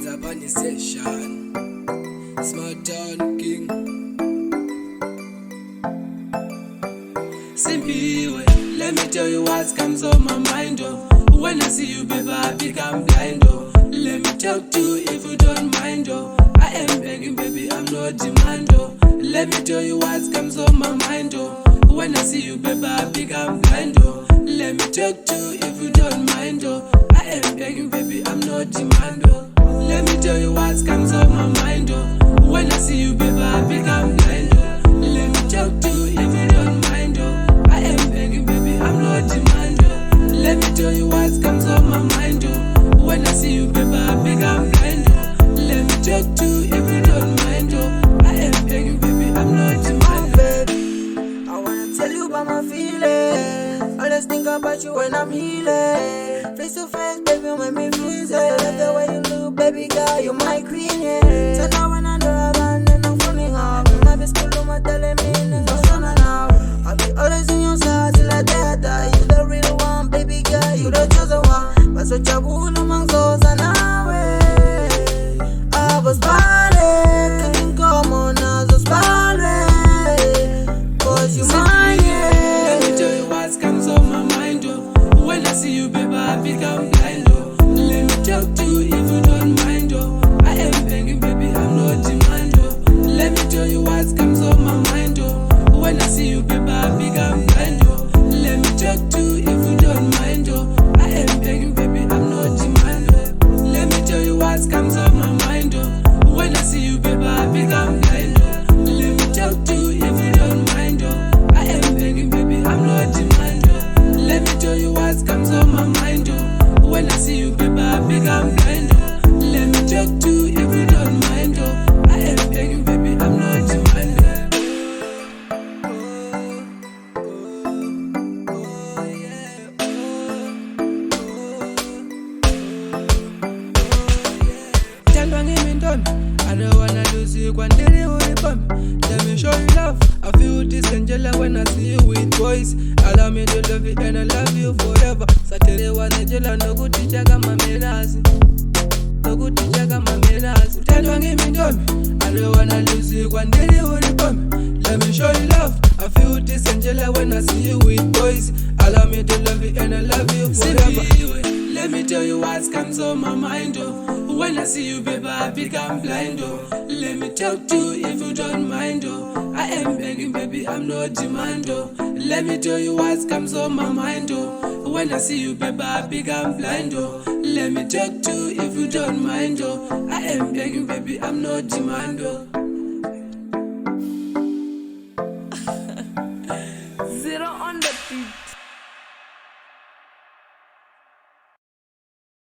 up on the session. Smart Town King. Simply, let me tell you what comes on my mind, oh. When I see you, baby, I become blind, oh. Let me talk to you if you don't mind, oh. I am begging, baby, I'm not demand, oh. Let me tell you what comes on my mind, oh. When I see you, baby, I become blind, oh. Let me talk to you if you don't mind, oh. I am begging, baby, I'm not demand, oh. Let me tell you what comes on my mind, oh. When I see you, baby, I become blind, oh. Let me talk to you if you don't mind, oh. I am begging, baby, I'm not demand, oh. Let me tell you what comes on my mind, oh. When I see you, baby, I become blind, oh. Let me talk to you if you don't mind, oh. I am begging, baby, I'm not demand, oh. I wanna tell you about my feelings. Always think about you when I'm healing. Face to face, baby, make me freeze. I love the way you look, baby girl, you're my queen, yeah. So now when I'm driving and I'm falling off, you might be school, my telling me, no son now. I'll be always in your side till I die. You the real one, baby girl, you the chosen one. But so trouble among those and I was bad, couldn't come on as a spotted. Cause you mine, yeah. Let me tell you what comes on my mind, oh. When I see you, baby, I become blind, oh. Let me talk to you if you don't mind, oh. I am begging, baby, I'm not demand, oh. Let me tell you what comes on my mind, oh. When I see you, baby, I become blind, oh. Let me talk to you if you don't mind, oh. I am begging, baby, I'm not demand, oh. Let me tell you what comes on my mind, oh. When I see you, baby, I become blind, oh. Let me talk to you if you don't mind, oh. I am begging, baby, I'm not demand, oh. Let me tell you what comes on my mind, oh. When I see you, baby, I become blind, oh. Let me talk to you if you don't mind, oh. I am begging, baby, I'm not demand, oh. I don't wanna lose you when they will come. Let me show you love. I feel this angela when I see you with boys. Allow me to love you and I love you forever. Saturday one angela no good teacher kama menazi. No good teacher kama menazi. Utandwange mindomi. I don't wanna lose you when they will come. Let me show you love. I feel this angela when I see you with boys. Allow me to love you and I love you forever. Let me tell you what comes on my mind, oh. When I see you, baby, I become blind, oh. Let me talk to you if you don't mind, oh. I am begging, baby, I'm not demand, oh. Let me tell you what comes on my mind, oh. When I see you, baby, I become blind, oh. Let me talk to you if you don't mind, oh. I am begging, baby, I'm not demand, oh.